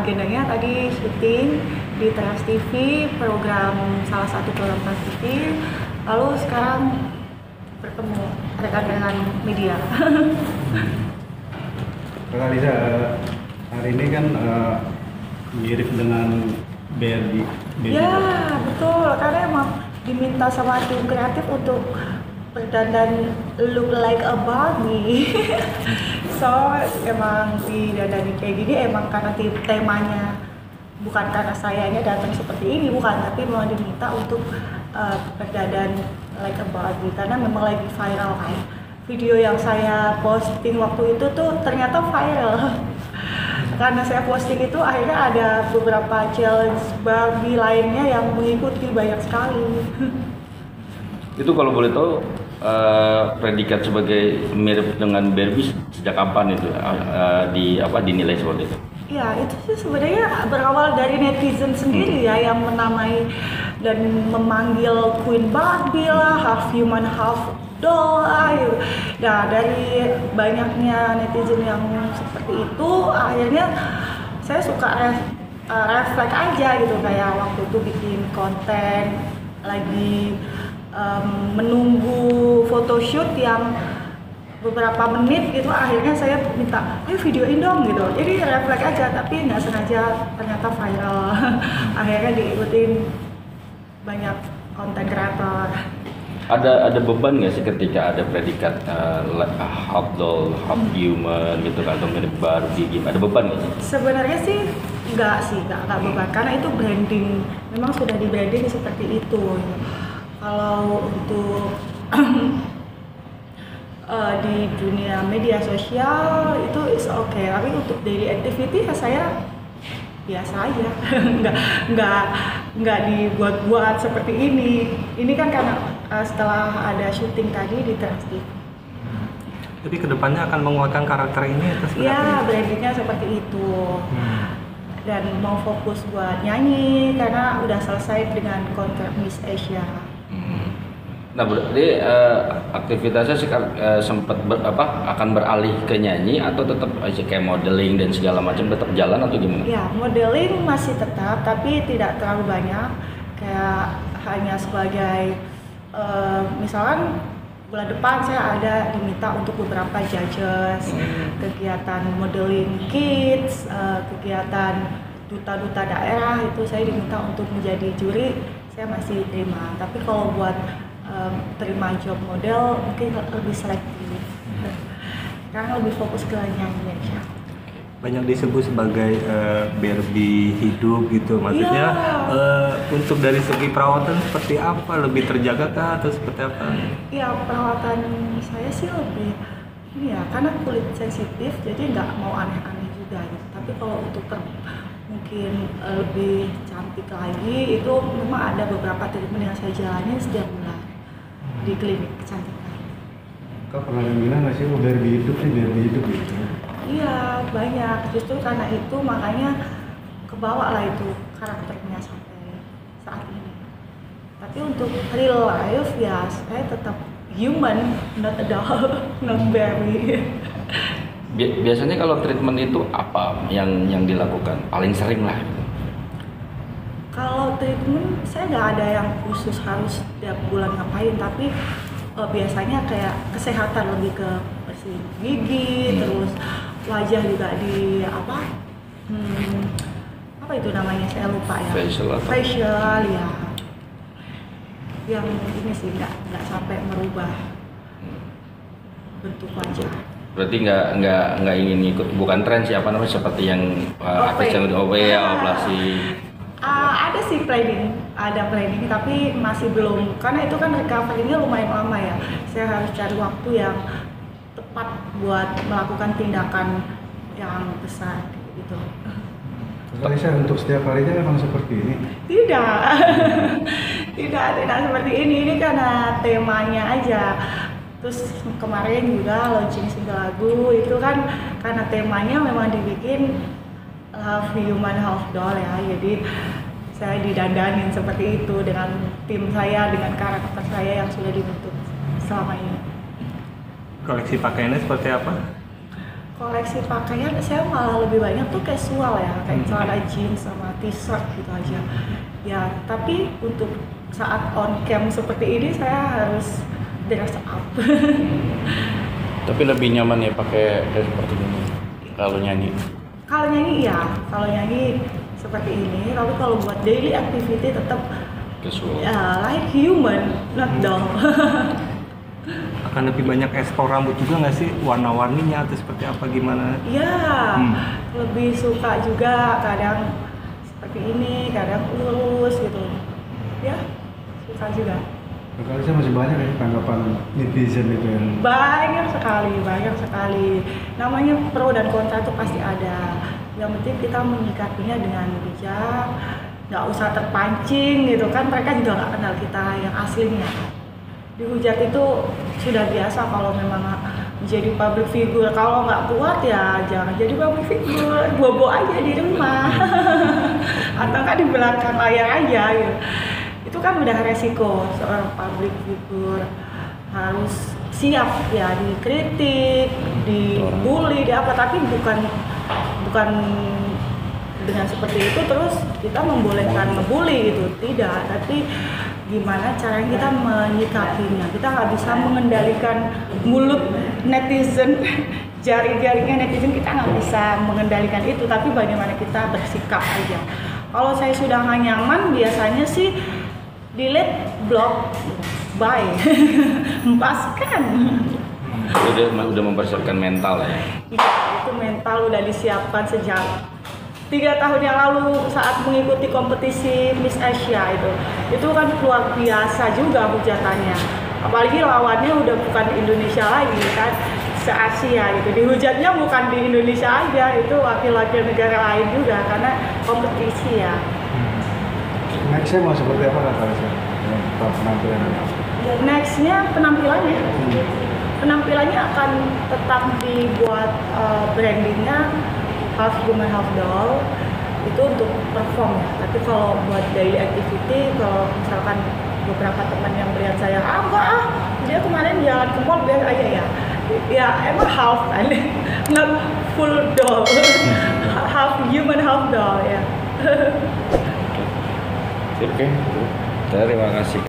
agendanya tadi syuting di Trans TV, salah satu program Trans TV. Lalu sekarang bertemu rekan-rekan media. Kak Alisa, hari ini kan mirip dengan BRB. Ya, betul. Karena emang diminta sama tim kreatif untuk berdandan look like a Barbie. So, emang didandani kayak gini emang karena temanya, bukan karena sayanya datang seperti ini, bukan, tapi memang diminta untuk berdandan like a Barbie karena memang lagi viral kan. Video yang saya posting waktu itu tuh ternyata viral. Karena saya posting itu akhirnya ada beberapa challenge Barbie lainnya yang mengikuti banyak sekali. Itu kalau boleh tahu predikat sebagai mirip dengan Barbie sejak kapan itu dinilai seperti itu? Ya, itu sih sebenarnya berawal dari netizen sendiri ya yang menamai dan memanggil Queen Barbie lah, half human half doll lah gitu. Nah, dari banyaknya netizen yang seperti itu akhirnya saya suka refleks aja gitu, kayak waktu itu bikin konten lagi menunggu photoshoot yang beberapa menit gitu, akhirnya saya minta ayo videoin dong gitu, jadi refleks aja tapi nggak sengaja ternyata viral. Akhirnya diikutin banyak konten kreator. Ada beban nggak sih ketika ada predikat half doll, half human gitu kan, atau mirip Barbie gitu? Ada beban nggak sih? Sebenarnya sih nggak beban karena itu branding, memang sudah di branding seperti itu. Kalau untuk di dunia media sosial itu is okay, tapi untuk daily activity ya saya biasa aja. nggak dibuat-buat seperti ini. Ini kan karena setelah ada syuting tadi di Trans TV. Jadi kedepannya akan menguatkan karakter ini atau seperti Ya, brandingnya seperti itu. Dan mau fokus buat nyanyi karena udah selesai dengan kontrak Miss Asia. Nah, berarti aktivitasnya sempat akan beralih ke nyanyi atau tetap kayak modeling dan segala macam tetap jalan atau gimana? Ya, modeling masih tetap tapi tidak terlalu banyak. Kayak hanya sebagai misalkan bulan depan saya ada diminta untuk beberapa judges, kegiatan modeling kids, kegiatan duta-duta daerah itu saya diminta untuk menjadi juri, saya masih terima. Tapi kalau buat terima job model mungkin lebih selektif karena lebih fokus ke nyanyi aja. Banyak disebut sebagai Barbie hidup gitu, maksudnya untuk dari segi perawatan seperti apa, lebih terjaga kah atau seperti apa? Ya, perawatan saya sih lebih ini ya, karena kulit sensitif jadi nggak mau aneh-aneh juga gitu. Tapi kalau untuk mungkin lebih cantik lagi itu memang ada beberapa treatment yang saya jalani setiap bulan di klinik kecantikan. Kak pernah bilang nggak sih Barbie hidup gitu? Iya, banyak. Justru karena itu makanya kebawa lah itu karakternya sampai saat ini. Tapi untuk real life ya saya tetap human, not a doll, not Barbie. Biasanya kalau treatment itu apa yang dilakukan paling sering lah? Kalau treatment saya nggak ada yang khusus harus setiap bulan ngapain, tapi biasanya kayak kesehatan, lebih ke bersih gigi, terus wajah juga di apa itu namanya saya lupa ya. Facial ya. Yang ini sih nggak sampai merubah bentuk wajah. Berarti nggak ingin ikut, bukan tren siapa namanya seperti yang artis yang operasi. Ada sih ada planning tapi masih belum, karena itu kan recovery-nya lumayan lama ya. Saya harus cari waktu yang tepat buat melakukan tindakan yang besar gitu. Alisa, untuk setiap harinya memang seperti ini? Tidak. tidak seperti ini. Ini karena temanya aja. Terus kemarin juga launching single lagu itu kan karena temanya memang dibikin half human half doll ya, jadi saya didandanin seperti itu dengan tim saya, dengan karakter saya yang sudah dibentuk selama ini. Koleksi pakaiannya seperti apa? koleksi pakaian saya malah lebih banyak tuh casual ya, kayak celana jeans sama t-shirt gitu aja. Ya, tapi untuk saat on cam seperti ini saya harus dress up. Tapi lebih nyaman ya pakai kayak seperti ini kalau nyanyi. Kalau nyanyi ya, kalau nyanyi seperti ini. Tapi kalau buat daily activity tetap Casual. ya like human, not doll. Akan lebih banyak eksplor rambut juga nggak sih, warna-warninya atau seperti apa gimana? Ya, lebih suka juga kadang seperti ini, kadang lurus gitu. Ya, suka juga. Kalau saya masih banyak ya tanggapan netizen itu yang Banyak sekali. Namanya pro dan kontra itu pasti ada. Yang penting kita menyikapinya dengan bijak, nggak usah terpancing gitu kan. Mereka juga nggak kenal kita yang aslinya. Dihujat itu sudah biasa kalau memang menjadi public figure. Kalau nggak kuat ya jangan jadi public figure, bobo aja di rumah atau kan di belakang layar aja gitu. Itu kan udah resiko seorang public figure, harus siap ya dikritik, dibully, di apa, tapi bukan dengan seperti itu terus kita membolehkan ngebully gitu, tidak. Tapi gimana cara kita menyikapinya, kita nggak bisa mengendalikan mulut netizen, jari-jarinya netizen, kita nggak bisa mengendalikan itu, tapi bagaimana kita bersikap aja. Kalau saya sudah nggak nyaman, biasanya sih delete, block, bye, hempaskan. Udah mempersiapkan mental ya. Iya, itu mental udah disiapkan sejak 3 tahun yang lalu saat mengikuti kompetisi Miss Asia itu kan luar biasa juga hujatannya, apalagi lawannya udah bukan di Indonesia lagi kan, se-Asia gitu. Dihujatnya bukan di Indonesia aja, itu wakil-wakil negara lain juga karena kompetisi ya. nextnya mau seperti apa kak Kalisa? Penampilannya? Nextnya penampilannya akan tetap dibuat brandingnya half human half doll itu untuk perform ya. Tapi kalau buat daily activity, kalau misalkan beberapa teman yang melihat saya enggak dia kemarin jalan ke mall biasa aja ya emang half kan, not full doll, half human half doll ya. Oke. Terima kasih.